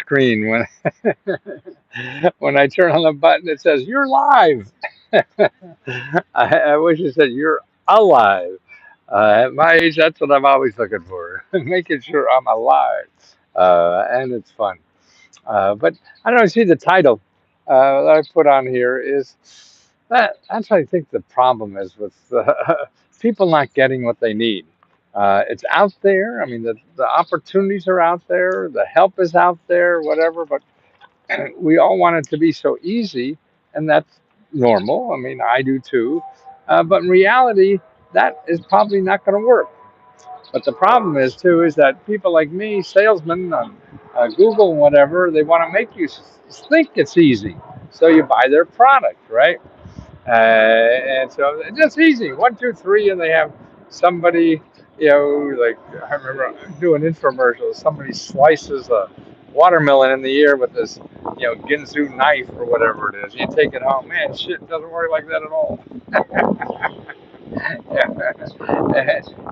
screen when when I turn on the button. It says you're live. I wish it said you're alive. At my age, that's what I'm always looking for, making sure I'm alive, and it's fun. But I don't see the title that I put on here is that. That's what I think the problem is with people not getting what they need. It's out there. I mean, the opportunities are out there. The help is out there. Whatever, but we all want it to be so easy, and that's normal. I mean, I do too. But in reality, that is probably not going to work. But the problem is too is that people like me, salesmen on Google and whatever, they want to make you think it's easy, so you buy their product, right? And so it's just easy. One, two, three, and they have somebody, like I remember doing infomercials. Somebody slices a watermelon in the air with this, Ginsu knife or whatever it is. You take it home, man. Shit doesn't work like that at all.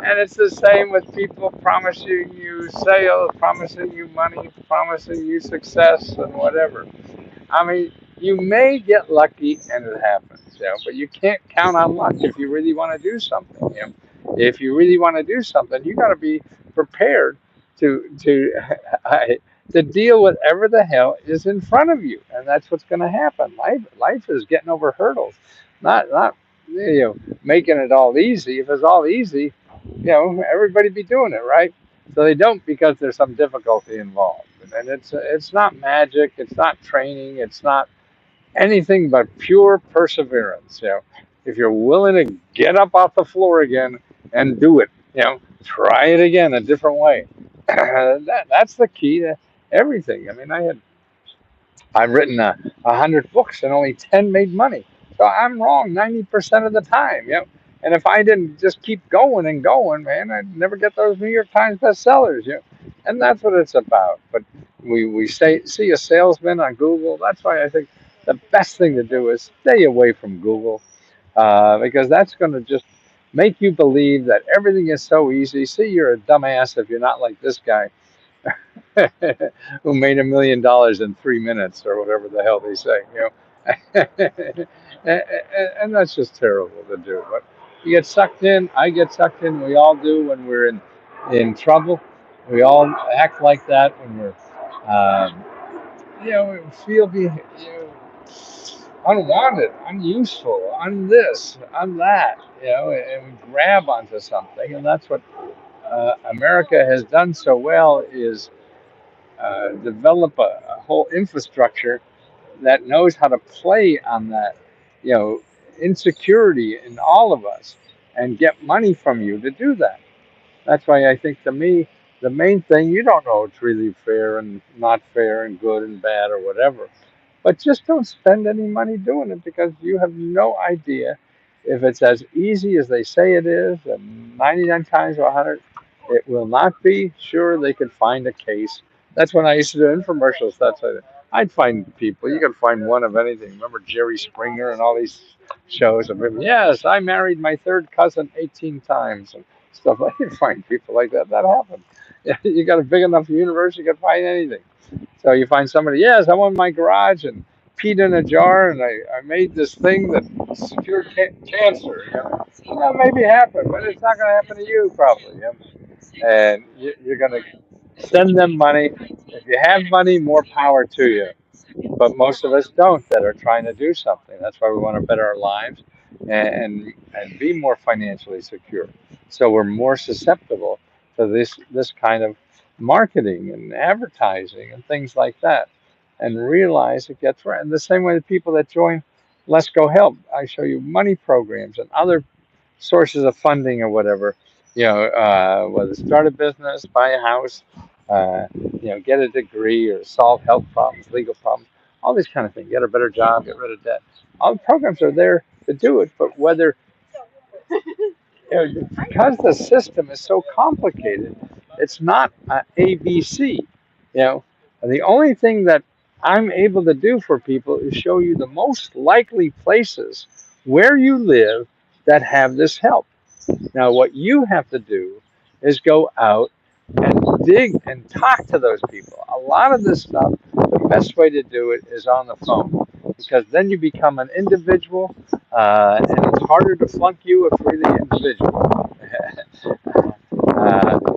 And it's the same with people promising you sales, promising you money, promising you success, and whatever. I mean, you may get lucky and it happens, but you can't count on luck if you really want to do something. If you really want to do something, you got to be prepared to to deal with whatever the hell is in front of you, and that's what's going to happen. Life is getting over hurdles, not making it all easy. If it's all easy, everybody be doing it, right? So they don't because there's some difficulty involved, and it's not magic, it's not training, it's not anything but pure perseverance. If you're willing to get up off the floor again and do it, try it again a different way. That's the key to everything. I mean, I've written 100 books and only 10 made money. So I'm wrong 90% of the time. And if I didn't just keep going and going, man, I'd never get those New York Times bestsellers. And that's what it's about. But we see a salesman on Google. That's why I think the best thing to do is stay away from Google, because that's going to just make you believe that everything is so easy. See, you're a dumbass if you're not like this guy who made $1 million in 3 minutes or whatever the hell they say. And that's just terrible to do. But you get sucked in. I get sucked in. We all do when we're in trouble. We all act like that when we're, we feel unwanted, unuseful, this, that, and we grab onto something. And that's what America has done so well is develop a whole infrastructure that knows how to play on that, you know, insecurity in all of us and get money from you to do that. That's why I think to me, the main thing, you don't know it's really fair and not fair and good and bad or whatever. But just don't spend any money doing it because you have no idea if it's as easy as they say it is, and 99 times or 100, it will not be. Sure, they could find a case. That's when I used to do infomercials. I'd find people. You could find one of anything. Remember Jerry Springer and all these shows of him? Yes, I married my third cousin 18 times and stuff. I can find people like that. That happens. You got a big enough universe, you can find anything. So you find somebody, yes, I went in my garage and peed in a jar and I made this thing that cured cancer. That maybe happen, but it's not going to happen to you probably. And you're going to send them money. If you have money, more power to you. But most of us don't that are trying to do something. That's why we want to better our lives and be more financially secure. So we're more susceptible to this kind of marketing and advertising and things like that, and realize it gets right. And the same way the people that join Let's Go Help, I show you money programs and other sources of funding or whatever. Whether start a business, buy a house, get a degree or solve health problems, legal problems, all these kind of things. Get a better job, get rid of debt. All the programs are there to do it, but whether because the system is so complicated, it's not ABC. And the only thing that I'm able to do for people is show you the most likely places where you live that have this help. Now, what you have to do is go out and dig and talk to those people. A lot of this stuff, the best way to do it is on the phone because then you become an individual, and it's harder to flunk you if you're the individual.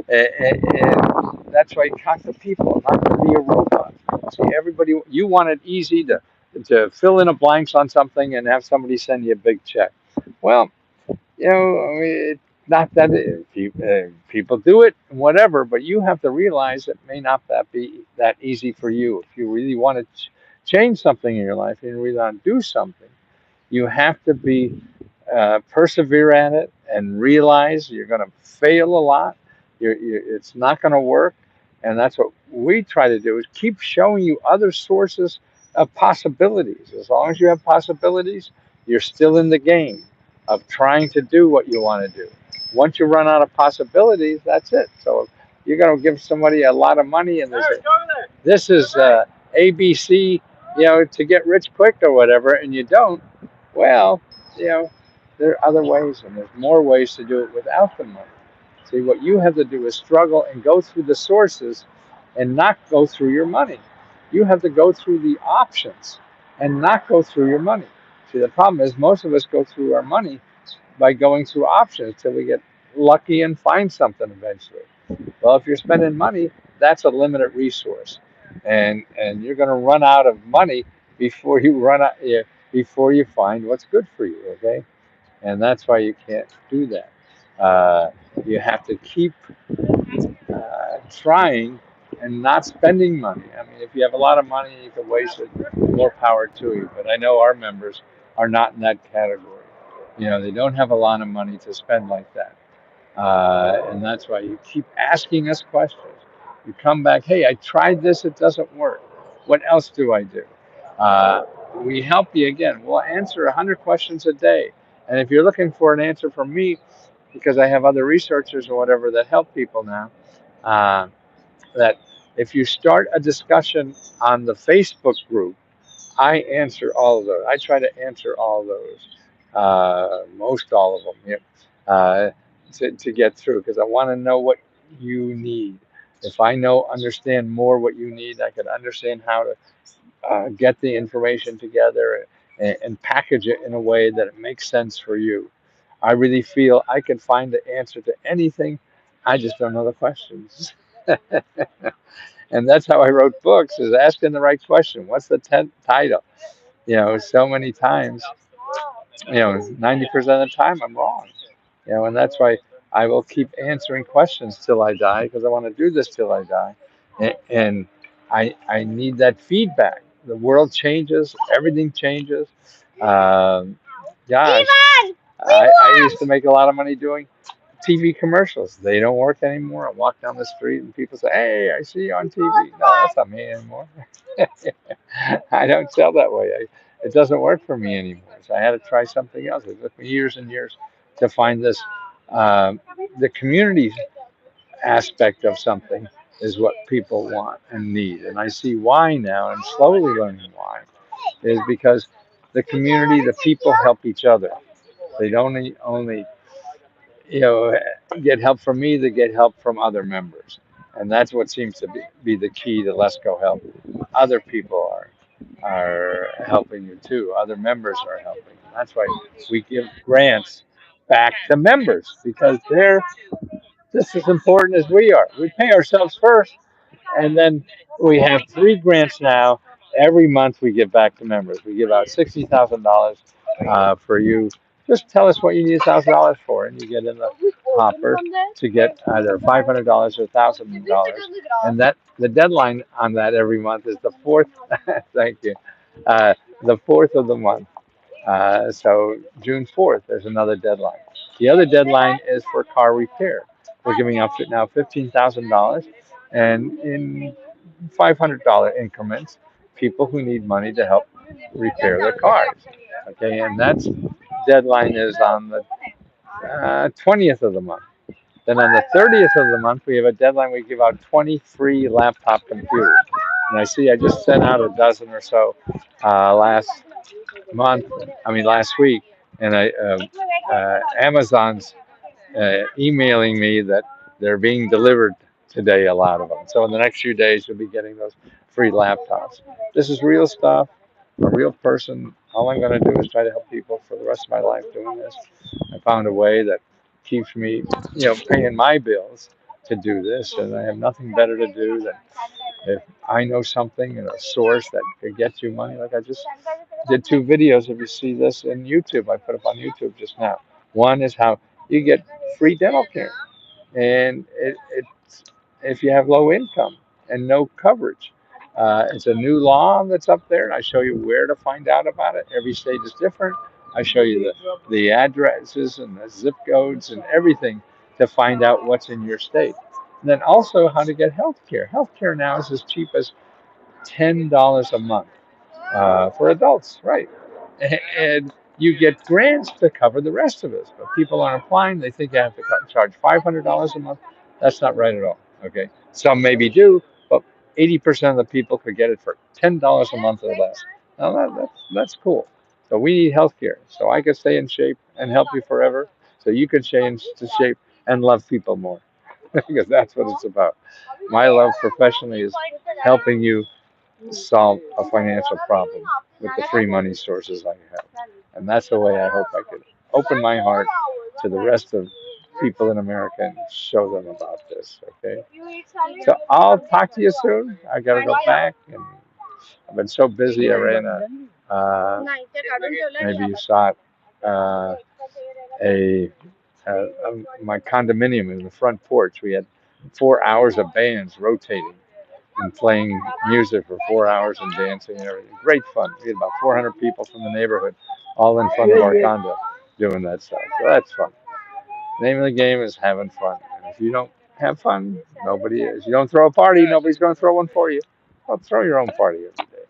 And that's why you talk to people, not to be a robot. See, everybody, you want it easy to fill in a blanks on something and have somebody send you a big check. Well, I mean, it's not that people do it, whatever, but you have to realize it may not that be that easy for you. If you really want to change something in your life and you really want to do something, you have to be persevere at it and realize you're going to fail a lot. It's not going to work, and that's what we try to do is keep showing you other sources of possibilities. As long as you have possibilities, you're still in the game of trying to do what you want to do. Once you run out of possibilities, that's it. So if you're going to give somebody a lot of money and they say, this is ABC, to get rich quick or whatever, and you don't, well, you know, there are other ways, and there's more ways to do it without the money. See, what you have to do is struggle and go through the sources and not go through your money. You have to go through the options and not go through your money. See, the problem is most of us go through our money by going through options till we get lucky and find something eventually. Well, if you're spending money, that's a limited resource, and you're going to run out of money before you run out before you find what's good for you. Okay, and that's why you can't do that. You have to keep trying and not spending money. I mean, if you have a lot of money, you can waste it. More power to you. But I know our members are not in that category. They don't have a lot of money to spend like that. And that's why you keep asking us questions. You come back, hey, I tried this, it doesn't work. What else do I do? We help you again. We'll answer 100 questions a day. And if you're looking for an answer from me, because I have other researchers or whatever that help people now, uh, that if you start a discussion on the Facebook group, I answer all of those. I try to answer all of those, most all of them, yeah, to get through because I want to know what you need. If I understand more what you need, I can understand how to get the information together and package it in a way that it makes sense for you. I really feel I can find the answer to anything. I just don't know the questions. And that's how I wrote books, is asking the right question. What's the title? So many times, 90% of the time I'm wrong. And that's why I will keep answering questions till I die because I want to do this till I die. And I need that feedback. The world changes, everything changes. Um, gosh, I used to make a lot of money doing TV commercials. They don't work anymore. I walk down the street and people say, "Hey, I see you on TV." No, that's not me anymore. I don't sell that way. It doesn't work for me anymore. So I had to try something else. It took me years and years to find this. Um, the community aspect of something is what people want and need. And I see why now, and slowly learning why, is because the community, the people help each other. They don't only you know, get help from me, they get help from other members. And that's what seems to be the key to Let's Go Help. Other people are helping you too. Other members are helping. That's why we give grants back to members because they're just as important as we are. We pay ourselves first, and then we have 3 grants now. Every month we give back to members. We give out $60,000 for you. Just tell us what you need $1,000 for, and you get in the hopper to get either $500 or $1,000. And that the deadline on that every month is the fourth. Thank you. The fourth of the month. So June 4th, there's another deadline. The other deadline is for car repair. We're giving out now $15,000, and in $500 increments, people who need money to help repair their cars. Okay, and that's deadline is on the 20th of the month. Then on the 30th of the month, we have a deadline. We give out 20 free laptop computers. And I just sent out a dozen or so last last week, and Amazon's emailing me that they're being delivered today, a lot of them. So in the next few days, you'll be getting those free laptops. This is real stuff. A real person. All I'm going to do is try to help people for the rest of my life doing this. I found a way that keeps me, paying my bills to do this, and I have nothing better to do than if I know something and a source that could get you money. Like I just did two videos. If you see this in YouTube, I put up on YouTube just now. One is how you get free dental care, and it's if you have low income and no coverage. It's a new law that's up there. I show you where to find out about it. Every state is different. I show you the addresses and the zip codes and everything to find out what's in your state. And then also how to get health care. Health care now is as cheap as $10 a month for adults, right? And you get grants to cover the rest of it. But people aren't applying. They think they have to charge $500 a month. That's not right at all. Okay, some maybe do, but 80% of the people could get it for $10 a month or less. Now that's cool. So we need health care. So I can stay in shape and help you forever. So you can stay into shape and love people more. Because that's what it's about. My love professionally is helping you solve a financial problem with the free money sources I have. And that's the way I hope I could open my heart to the rest of people in America and show them about this. Okay. So I'll talk to you soon. I gotta go back, and I've been so busy. I ran maybe you saw it, a my condominium in the front porch. We had 4 hours of bands rotating and playing music for 4 hours and dancing and everything. Great fun. We had about 400 people from the neighborhood all in front of our condo doing that stuff. So that's fun. The name of the game is having fun. And if you don't have fun, nobody is. You don't throw a party, nobody's going to throw one for you. Well, throw your own party every day.